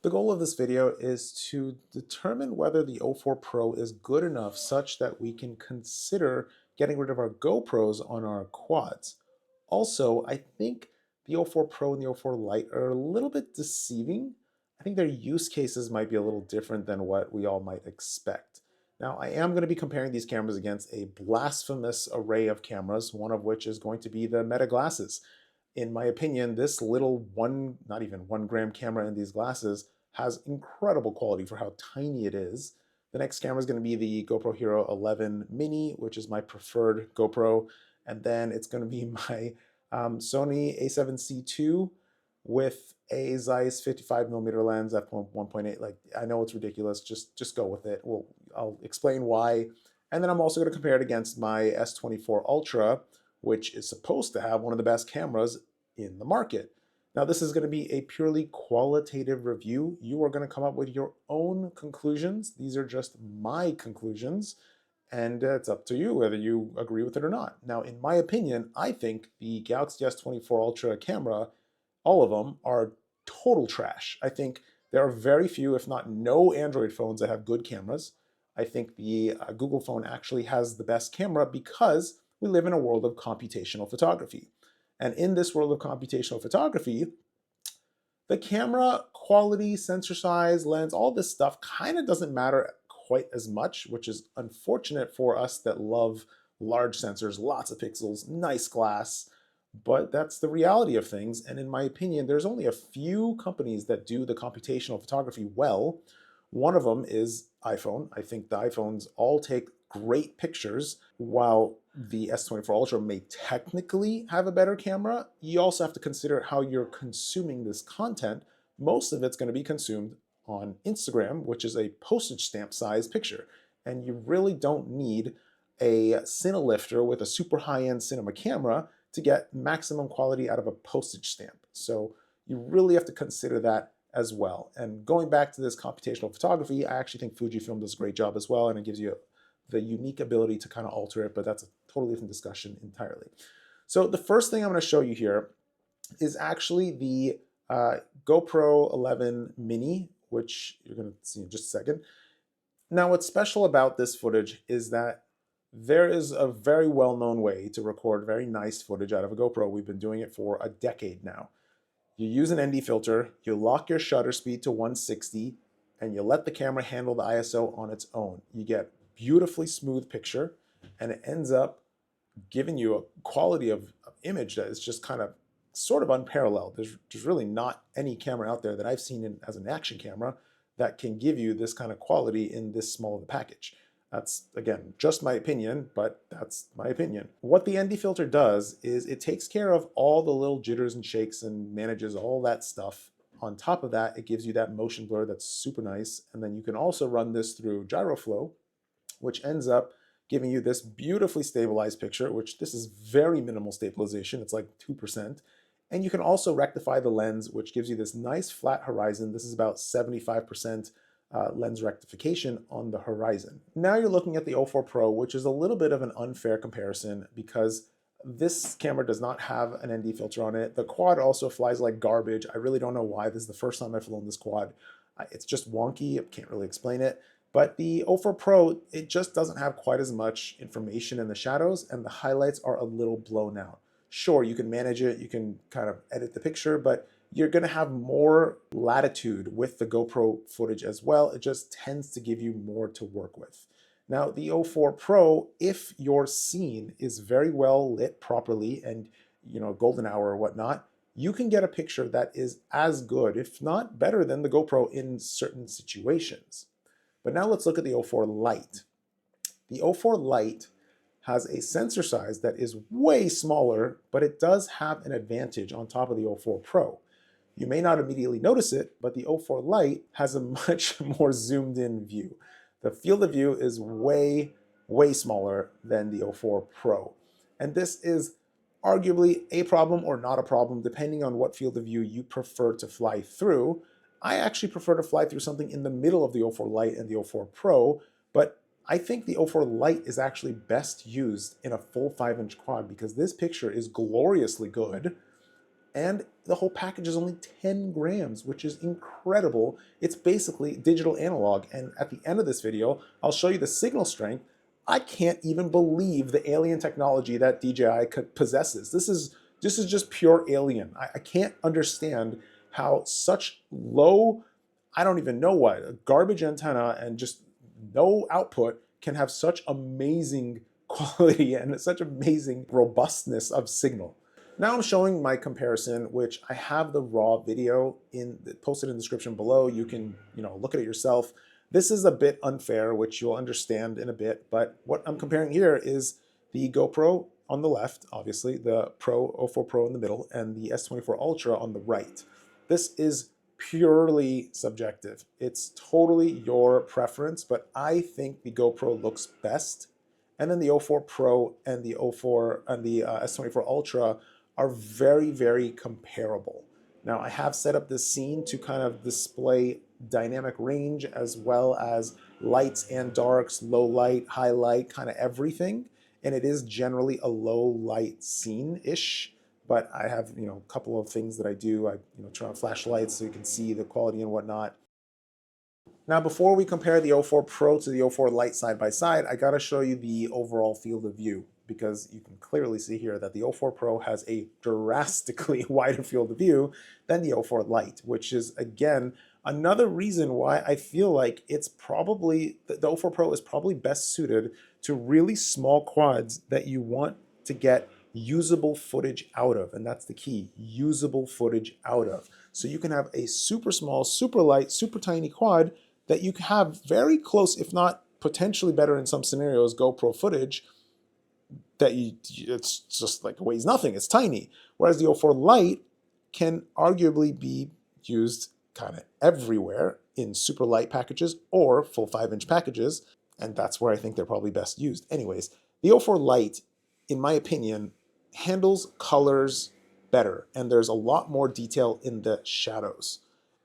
The goal of this video is to determine whether the O4 Pro is good enough such that we can consider getting rid of our GoPros on our quads. Also, I think the O4 Pro and the O4 Lite are a little bit deceiving. I think their use cases might be a little different than what we all might expect. Now, I am going to be comparing these cameras against a blasphemous array of cameras, one of which is going to be the Meta glasses. In my opinion, this little not even 1 gram camera in these glasses has incredible quality for how tiny it is. The next camera is going to be the GoPro Hero 11 Mini, which is my preferred GoPro. And then it's going to be my Sony A7C II with a Zeiss 55mm lens f1.8. Like, I know it's ridiculous. Just go with it. I'll explain why. And then I'm also going to compare it against my S24 Ultra, which is supposed to have one of the best cameras in the market. Now, this is going to be a purely qualitative review. You are going to come up with your own conclusions. These are just my conclusions, and it's up to you whether you agree with it or not. Now, in my opinion, I think the Galaxy S24 Ultra camera, all of them, are total trash. I think there are very few, if not no, Android phones that have good cameras. I think the Google phone actually has the best camera because we live in a world of computational photography. And in this world of computational photography, the camera quality, sensor size, lens, all this stuff kind of doesn't matter quite as much, which is unfortunate for us that love large sensors, lots of pixels, nice glass, but that's the reality of things. And in my opinion, there's only a few companies that do the computational photography well. One of them is iPhone. I think the iPhones all take great pictures, while the S24 Ultra may technically have a better camera. You also have to consider how you're consuming this content. Most of it's going to be consumed on Instagram, which is a postage stamp size picture. And you really don't need a Cinelifter with a super high-end cinema camera to get maximum quality out of a postage stamp. So you really have to consider that as well. And going back to this computational photography, I actually think Fujifilm does a great job as well, and it gives you the unique ability to kind of alter it, but that's a totally different discussion entirely. So the first thing I'm going to show you here is actually the GoPro 11 Mini, which you're going to see in just a second. Now, what's special about this footage is that there is a very well-known way to record very nice footage out of a GoPro. We've been doing it for a decade now. You use an ND filter, you lock your shutter speed to 160, and you let the camera handle the ISO on its own. You get beautifully smooth picture, and it ends up giving you a quality of image that is just kind of sort of unparalleled. There's really not any camera out there that I've seen as an action camera that can give you this kind of quality in this small of a package. That's, again, just my opinion, but that's my opinion. What the ND filter does is it takes care of all the little jitters and shakes and manages all that stuff. On top of that, it gives you that motion blur that's super nice. And then you can also run this through gyroflow, which ends up giving you this beautifully stabilized picture, which this is very minimal stabilization. It's like 2%. And you can also rectify the lens, which gives you this nice flat horizon. This is about 75% lens rectification on the horizon. Now you're looking at the O4 Pro, which is a little bit of an unfair comparison because this camera does not have an ND filter on it. The quad also flies like garbage. I really don't know why. This is the first time I've flown this quad. It's just wonky. I can't really explain it. But the O4 Pro, it just doesn't have quite as much information in the shadows, and the highlights are a little blown out. Sure, you can manage it, you can kind of edit the picture, but you're going to have more latitude with the GoPro footage as well. It just tends to give you more to work with. Now, the O4 Pro, if your scene is very well lit properly and, golden hour or whatnot, you can get a picture that is as good, if not better than the GoPro in certain situations. But now let's look at the O4 Lite. The O4 Lite has a sensor size that is way smaller, but it does have an advantage on top of the O4 Pro. You may not immediately notice it, but the O4 Lite has a much more zoomed in view. The field of view is way, way smaller than the O4 Pro. And this is arguably a problem or not a problem, depending on what field of view you prefer to fly through. I actually prefer to fly through something in the middle of the O4 Lite and the O4 Pro, but I think the O4 Lite is actually best used in a full 5-inch quad because this picture is gloriously good, and the whole package is only 10 grams, which is incredible. It's basically digital analog. And at the end of this video, I'll show you the signal strength. I can't even believe the alien technology that DJI possesses. This is just pure alien. I can't understand how such low, I don't even know what, a garbage antenna and just no output can have such amazing quality and such amazing robustness of signal. Now I'm showing my comparison, which I have the raw video posted in the description below. You can, look at it yourself. This is a bit unfair, which you'll understand in a bit, but what I'm comparing here is the GoPro on the left, obviously, the Pro 04 Pro in the middle, and the S24 Ultra on the right. This is purely subjective. It's totally your preference, but I think the GoPro looks best. And then the 04 Pro and the 04 and the S24 Ultra are very, very comparable. Now I have set up this scene to kind of display dynamic range as well as lights and darks, low light, high light, kind of everything. And it is generally a low light scene-ish, but I have, a couple of things that I do. I, turn on flashlights so you can see the quality and whatnot. Now, before we compare the 04 Pro to the 04 Lite side by side, I gotta show you the overall field of view, because you can clearly see here that the 04 Pro has a drastically wider field of view than the 04 Lite, which is, again, another reason why I feel like it's probably, the 04 Pro is probably best suited to really small quads that you want to get usable footage out of. And that's the key, usable footage out of. So you can have a super small, super light, super tiny quad that you can have very close, if not potentially better in some scenarios, GoPro footage that it's just like weighs nothing, it's tiny. Whereas the 04 Lite can arguably be used kind of everywhere in super light packages or full 5-inch packages, and that's where I think they're probably best used. Anyways, the 04 Lite, in my opinion, handles colors better, and there's a lot more detail in the shadows.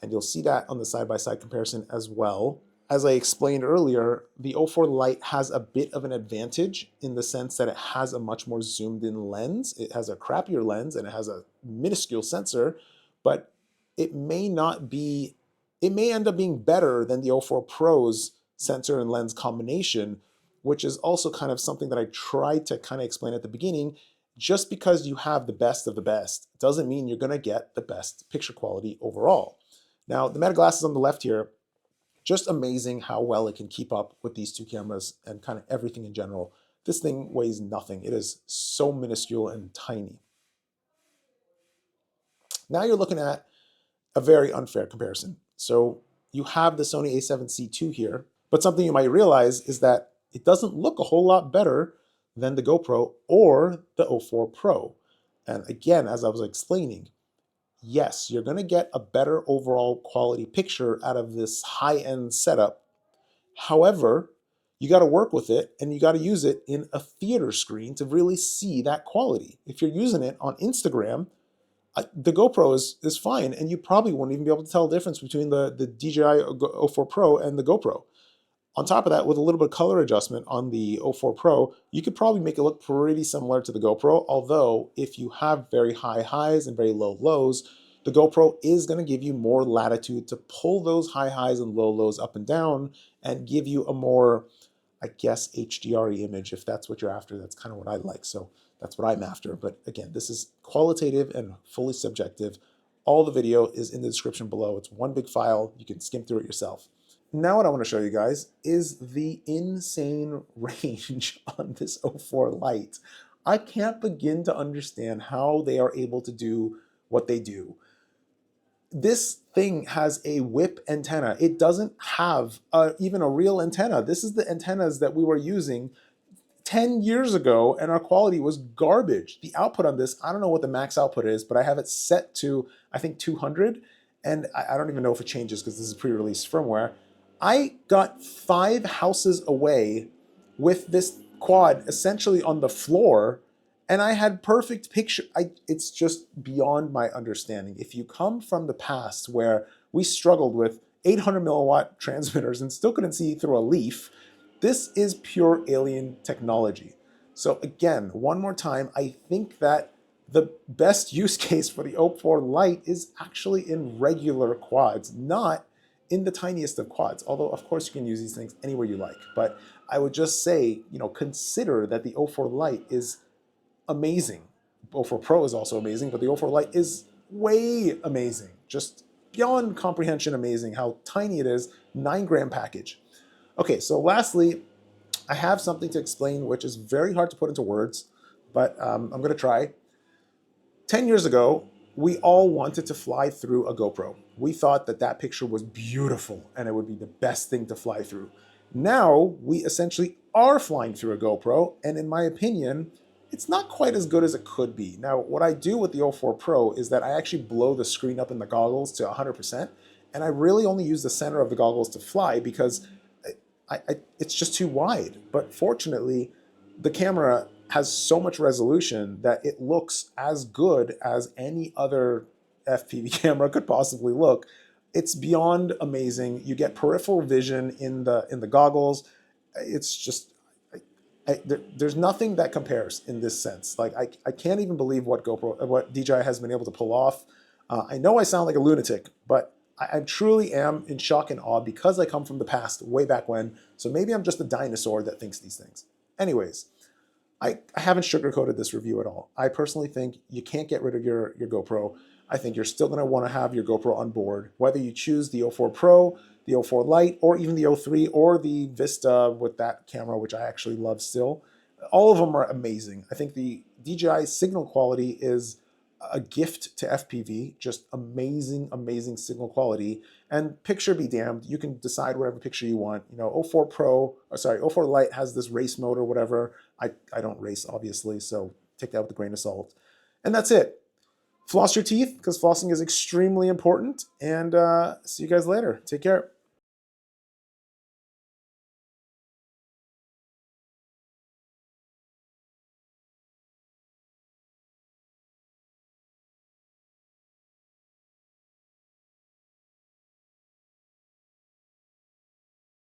And you'll see that on the side-by-side comparison as well. As I explained earlier, the 04 Lite has a bit of an advantage in the sense that it has a much more zoomed in lens. It has a crappier lens and it has a minuscule sensor, but it may not be, it may end up being better than the 04 Pro's sensor and lens combination, which is also kind of something that I tried to kind of explain at the beginning. Just because you have the best of the best doesn't mean you're gonna get the best picture quality overall. Now, the Meta glasses on the left here, just amazing how well it can keep up with these two cameras and kind of everything in general. This thing weighs nothing. It is so minuscule and tiny. Now you're looking at a very unfair comparison. So you have the Sony a7C II here, but something you might realize is that it doesn't look a whole lot better than the GoPro or the 04 Pro. And again, as I was explaining, yes, you're gonna get a better overall quality picture out of this high-end setup. However, you gotta work with it and you gotta use it in a theater screen to really see that quality. If you're using it on Instagram, the GoPro is fine, and you probably won't even be able to tell the difference between the DJI 04 Pro and the GoPro. On top of that, with a little bit of color adjustment on the 04 Pro, you could probably make it look pretty similar to the GoPro, although if you have very high highs and very low lows, the GoPro is going to give you more latitude to pull those high highs and low lows up and down and give you a more, I guess, HDR image. If that's what you're after, that's kind of what I like. So that's what I'm after. But again, this is qualitative and fully subjective. All the video is in the description below. It's one big file. You can skim through it yourself. Now what I want to show you guys is the insane range on this 04 Lite. I can't begin to understand how they are able to do what they do. This thing has a whip antenna. It doesn't have even a real antenna. This is the antennas that we were using 10 years ago, and our quality was garbage. The output on this, I don't know what the max output is, but I have it set to, I think, 200, and I don't even know if it changes because this is pre-release firmware. I got 5 houses away with this quad essentially on the floor, and I had perfect picture. It's just beyond my understanding. If you come from the past where we struggled with 800 milliwatt transmitters and still couldn't see through a leaf, this is pure alien technology. So again, one more time, I think that The best use case for the O4 Lite is actually in regular quads, not in the tiniest of quads. Although, of course, you can use these things anywhere you like. But I would just say, consider that the O4 Lite is amazing. O4 Pro is also amazing, but the O4 Lite is way amazing. Just beyond comprehension amazing how tiny it is, 9-gram package. Okay, so lastly, I have something to explain which is very hard to put into words, but I'm going to try. 10 years ago, we all wanted to fly through a GoPro. We thought that that picture was beautiful and it would be the best thing to fly through. Now, we essentially are flying through a GoPro, and in my opinion, it's not quite as good as it could be. Now, what I do with the O4 Pro is that I actually blow the screen up in the goggles to 100%, and I really only use the center of the goggles to fly because it's just too wide. But fortunately, the camera has so much resolution that it looks as good as any other FPV camera could possibly look. It's beyond amazing. You get peripheral vision in the goggles. It's just there's nothing that compares in this sense. Like I can't even believe what DJI has been able to pull off. I know I sound like a lunatic, but I truly am in shock and awe because I come from the past, way back when. So maybe I'm just a dinosaur that thinks these things. Anyways, I haven't sugarcoated this review at all. I personally think you can't get rid of your GoPro. I think you're still going to want to have your GoPro on board, whether you choose the O4 Pro, the O4 Lite, or even the O3 or the Vista with that camera, which I actually love still. All of them are amazing. I think the DJI signal quality is a gift to FPV, just amazing, amazing signal quality. And picture be damned, you can decide whatever picture you want. O4 Pro, or sorry, O4 Lite has this race mode or whatever. I don't race, obviously, so take that with a grain of salt. And that's it. Floss your teeth, because flossing is extremely important. And see you guys later. Take care.